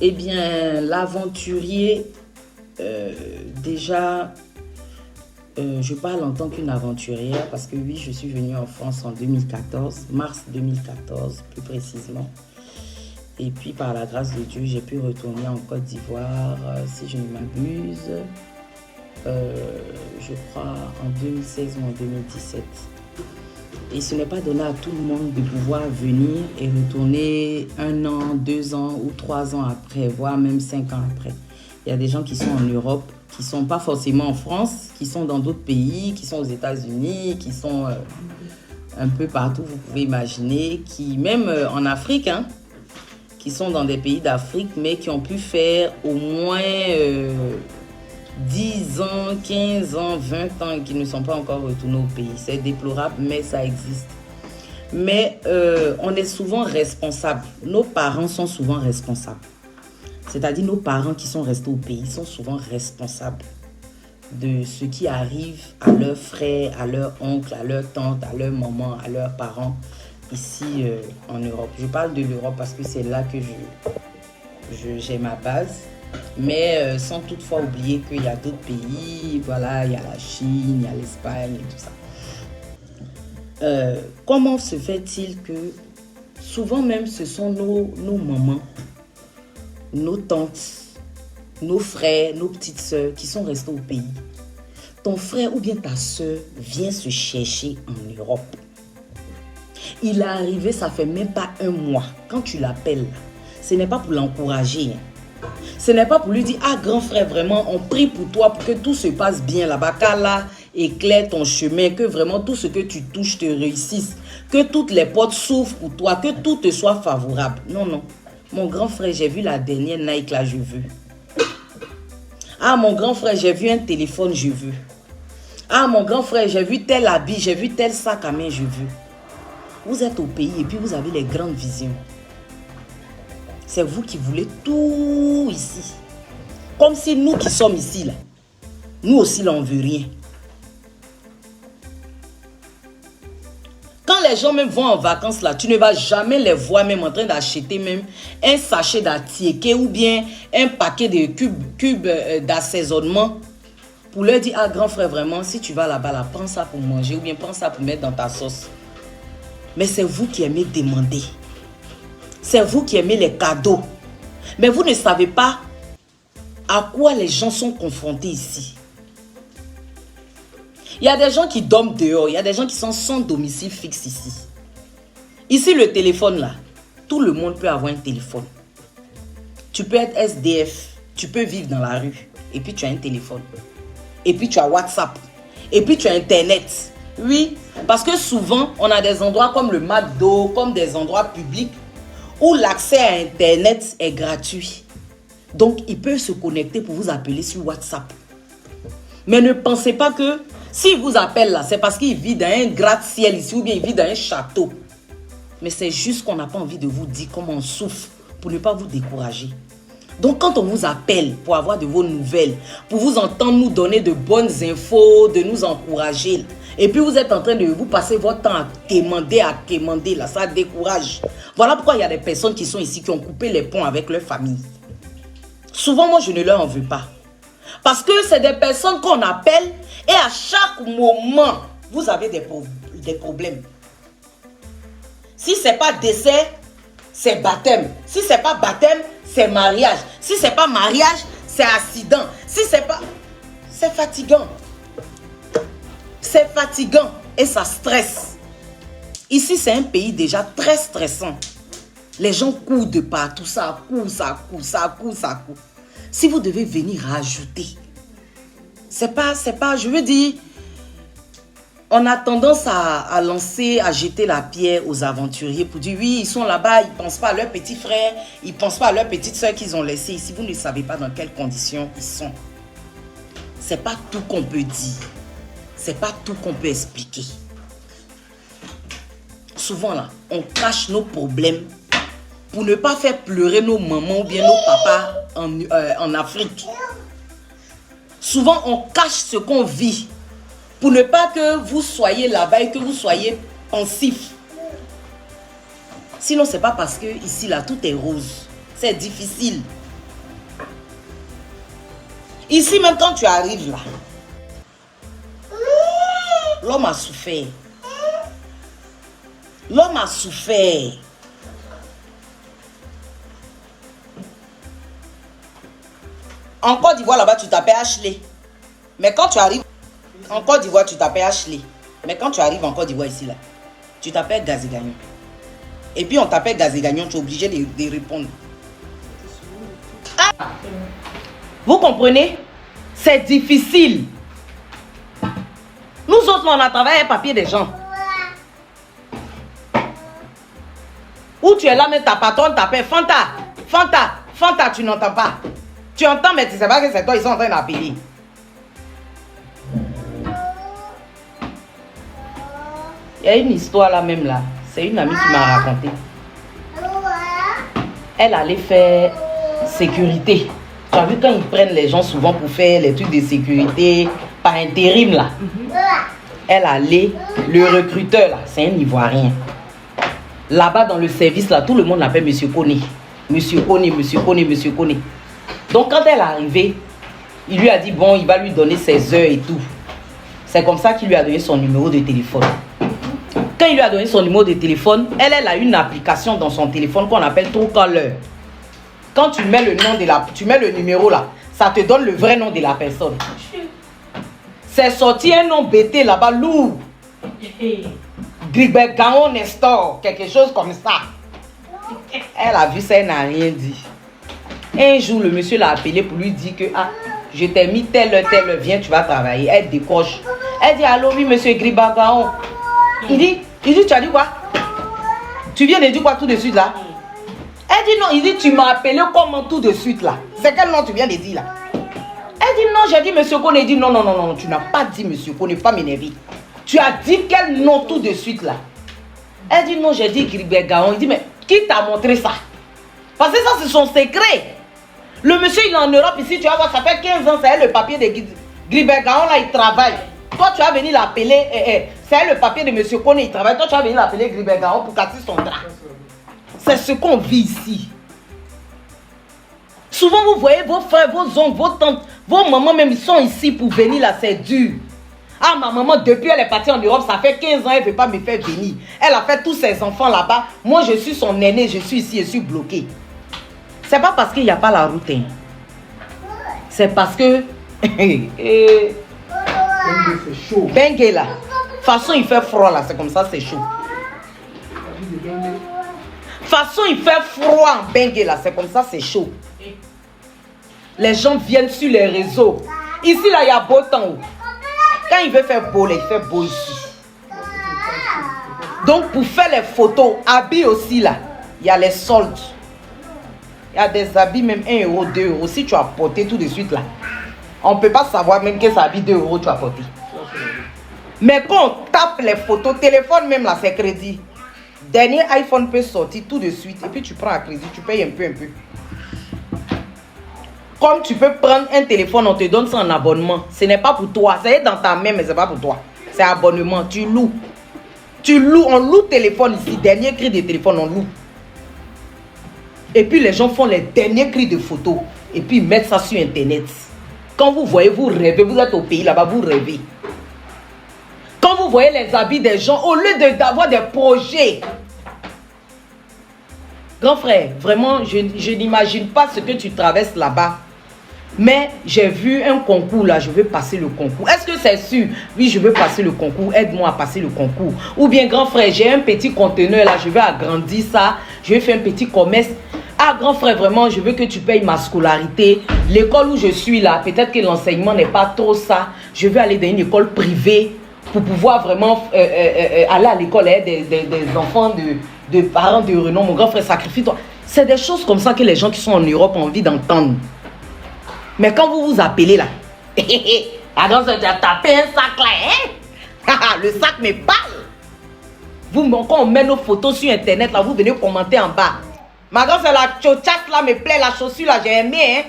Eh bien, l'aventurier, déjà, je parle en tant qu'une aventurière parce que oui, je suis venue en France en 2014, mars 2014 plus précisément. Et puis, par la grâce de Dieu, j'ai pu retourner en Côte d'Ivoire, si je ne m'abuse, je crois en 2016 ou en 2017. Et ce n'est pas donné à tout le monde de pouvoir venir et retourner 1 an, 2 ans ou 3 ans après, voire même 5 ans après. Il y a des gens qui sont en Europe, qui ne sont pas forcément en France, qui sont dans d'autres pays, qui sont aux États-Unis, qui sont un peu partout, vous pouvez imaginer, qui même en Afrique, hein, qui sont dans des pays d'Afrique, mais qui ont pu faire au moins 10 ans, 15 ans, 20 ans et qui ne sont pas encore retournés au pays. C'est déplorable, mais ça existe. Mais on est souvent responsable. Nos parents sont souvent responsables. C'est-à-dire nos parents qui sont restés au pays sont souvent responsables de ce qui arrive à leurs frères, à leurs oncles, à leurs tantes, à leurs mamans, à leurs parents ici en Europe. Je parle de l'Europe parce que c'est là que j'ai ma base. Mais sans toutefois oublier qu'il y a d'autres pays, voilà, il y a la Chine, il y a l'Espagne et tout ça. Comment se fait-il que souvent même ce sont nos mamans, nos tantes, nos frères, nos petites sœurs qui sont restés au pays. Ton frère ou bien ta sœur vient se chercher en Europe. Il est arrivé, ça fait même pas 1 mois. Quand tu l'appelles, ce n'est pas pour l'encourager. Ce n'est pas pour lui dire, ah grand frère, vraiment, on prie pour toi pour que tout se passe bien là-bas. Qu'Allah éclaire ton chemin, que vraiment tout ce que tu touches te réussisse. Que toutes les portes s'ouvrent pour toi, que tout te soit favorable. Non, non. Mon grand frère, j'ai vu la dernière Nike là, je veux. Ah mon grand frère, j'ai vu un téléphone, je veux. Ah mon grand frère, j'ai vu tel habit, j'ai vu tel sac à main, je veux. Vous êtes au pays et puis vous avez les grandes visions. C'est vous qui voulez tout ici. Comme si nous qui sommes ici, là, nous aussi, là, on ne veut rien. Quand les gens même vont en vacances, là, tu ne vas jamais les voir même en train d'acheter même un sachet d'attiéké ou bien un paquet de cubes d'assaisonnement pour leur dire, ah grand frère, vraiment, si tu vas là-bas, là, prends ça pour manger ou bien prends ça pour mettre dans ta sauce. Mais c'est vous qui aimez demander. C'est vous qui aimez les cadeaux. Mais vous ne savez pas à quoi les gens sont confrontés ici. Il y a des gens qui dorment dehors. Il y a des gens qui sont sans domicile fixe ici. Ici, le téléphone là, tout le monde peut avoir un téléphone. Tu peux être SDF. Tu peux vivre dans la rue. Et puis tu as un téléphone. Et puis tu as WhatsApp. Et puis tu as Internet. Oui, parce que souvent, on a des endroits comme le McDo, comme des endroits publics où l'accès à Internet est gratuit. Donc, il peut se connecter pour vous appeler sur WhatsApp. Mais ne pensez pas que s'il vous appelle là, c'est parce qu'il vit dans un gratte-ciel ici ou bien il vit dans un château. Mais c'est juste qu'on n'a pas envie de vous dire comment on souffre pour ne pas vous décourager. Donc, quand on vous appelle pour avoir de vos nouvelles, pour vous entendre nous donner de bonnes infos, de nous encourager, et puis vous êtes en train de vous passer votre temps à quémander, là, ça décourage. Voilà pourquoi il y a des personnes qui sont ici, qui ont coupé les ponts avec leur famille. Souvent, moi, je ne leur en veux pas. Parce que c'est des personnes qu'on appelle et à chaque moment, vous avez des problèmes. Si ce n'est pas décès, c'est baptême. Si ce n'est pas baptême, c'est mariage. Si ce n'est pas mariage, c'est accident. Si c'est pas... C'est fatigant. C'est fatigant et ça stresse. Ici, c'est un pays déjà très stressant. Les gens courent de partout, ça court. Si vous devez venir rajouter, c'est pas, je veux dire, on a tendance à lancer, à jeter la pierre aux aventuriers pour dire oui, ils sont là-bas, ils ne pensent pas à leurs petits frères, ils ne pensent pas à leurs petites soeurs qu'ils ont laissées ici. Vous ne savez pas dans quelles conditions ils sont. C'est pas tout qu'on peut dire. C'est pas tout qu'on peut expliquer. Souvent là, on cache nos problèmes pour ne pas faire pleurer nos mamans ou bien nos papas en Afrique. Souvent, on cache ce qu'on vit pour ne pas que vous soyez là-bas et que vous soyez pensif. Sinon, c'est pas parce que ici là, tout est rose. C'est difficile. Ici, même quand tu arrives là, l'homme a souffert. L'homme a souffert. En Côte d'Ivoire, là-bas, tu t'appelles Ashley. Mais quand tu arrives en Côte d'Ivoire, tu t'appelles Ashley. Mais quand tu arrives en Côte d'Ivoire, ici, là, tu t'appelles Gazigagnon. Et puis, on t'appelle Gazigagnon, tu es obligé de répondre. Ah! Vous comprenez? C'est difficile. Nous autres, on a travaillé un papier des gens. Où tu es là, mais ta patronne t'appelle Fanta. Fanta, Fanta, tu n'entends pas. Tu entends, mais tu ne sais pas que c'est toi, ils sont en train d'appeler. Il y a une histoire là même là. C'est une amie qui m'a raconté. Elle allait faire sécurité. Tu as vu quand ils prennent les gens souvent pour faire les trucs de sécurité par intérim là. Elle allait, le recruteur là, c'est un Ivoirien. Là-bas dans le service là, tout le monde l'appelle Monsieur Koné. Monsieur Koné, Monsieur Koné, Monsieur Koné. Donc quand elle est arrivée, il lui a dit bon, il va lui donner ses heures et tout. C'est comme ça qu'il lui a donné son numéro de téléphone. Quand il lui a donné son numéro de téléphone, elle a une application dans son téléphone qu'on appelle Truecaller. Quand tu mets le nom de tu mets le numéro là, ça te donne le vrai nom de la personne. C'est sorti un nom bêté là-bas, lourd. Gribert Nestor, quelque chose comme ça. Elle a vu ça, elle n'a rien dit. Un jour, le monsieur l'a appelé pour lui dire que ah, je t'ai mis telle heure, viens, tu vas travailler. Elle décoche. Elle dit allô, oui, monsieur Gribert Gaon. Il dit, tu as dit quoi? Tu viens de dire quoi tout de suite là? Elle dit non, il dit tu m'as appelé comment tout de suite là? C'est quel nom tu viens de dire là? Elle dit non, j'ai dit monsieur Koné. Il dit non, non, non, non, tu n'as pas dit monsieur Koné, pas m'énerver. Tu as dit quel nom tout de suite là? Elle dit non, j'ai dit Gribert Gaon. Il dit mais qui t'a montré ça? Parce que ça c'est son secret. Le monsieur il est en Europe ici, tu vas voir, ça fait 15 ans, c'est le papier de Gribert Gaon là, il travaille. Toi tu vas venir l'appeler, c'est le papier de monsieur Koné, il travaille. Toi tu vas venir l'appeler Gribert Gaon pour casser son drap. C'est ce qu'on vit ici. Souvent vous voyez vos frères, vos oncles, vos tantes, vos mamans même, ils sont ici pour venir là, c'est dur. Ah, ma maman, depuis elle est partie en Europe, ça fait 15 ans, elle ne veut pas me faire venir. Elle a fait tous ses enfants là-bas. Moi, je suis son aîné, je suis ici, je suis bloqué. C'est pas parce qu'il n'y a pas la route. Hein. C'est parce que... c'est chaud. Bengue là. De toute façon, il fait froid là, c'est comme ça, c'est chaud. De toute façon, il fait froid en Bengue là, c'est comme ça, c'est chaud. Les gens viennent sur les réseaux. Ici là, il y a beau temps. Quand il veut faire beau, il fait beau ici. Donc pour faire les photos, habits aussi là, il y a les soldes. Il y a des habits même 1 euro, 2 euros. Si tu as porté tout de suite là, on ne peut pas savoir même quel habit 2 euros tu as porté. Mais quand on tape les photos, téléphone même là, c'est crédit. Dernier iPhone peut sortir tout de suite et puis tu prends à crédit, tu payes un peu. Comme tu peux prendre un téléphone, on te donne ça en abonnement. Ce n'est pas pour toi. C'est dans ta main, mais ce n'est pas pour toi. C'est abonnement. Tu loues. Tu loues. On loue téléphone ici. Dernier cri de téléphone, on loue. Et puis les gens font les derniers cris de photos. Et puis ils mettent ça sur Internet. Quand vous voyez, vous rêvez. Vous êtes au pays là-bas, vous rêvez. Quand vous voyez les habits des gens, au lieu d'avoir des projets. Grand frère, vraiment, je n'imagine pas ce que tu traverses là-bas. Mais j'ai vu un concours là, je veux passer le concours. Est-ce que c'est sûr? Oui, je veux passer le concours, aide-moi à passer le concours. Ou bien grand frère, j'ai un petit conteneur là, je veux agrandir ça, je vais faire un petit commerce. Ah grand frère, vraiment, je veux que tu payes ma scolarité. L'école où je suis là, peut-être que l'enseignement n'est pas trop ça. Je veux aller dans une école privée pour pouvoir vraiment aller à l'école, des enfants de parents de renom. Mon grand frère, sacrifie-toi. C'est des choses comme ça que les gens qui sont en Europe ont envie d'entendre. Mais quand vous vous appelez là, alors tu as tapé un sac là, hein? Le sac me parle. Vous, quand on met nos photos sur Internet là, vous venez commenter en bas. Ma grande, c'est la chochasse là me plaît, la chaussure là, j'ai aimé, hein?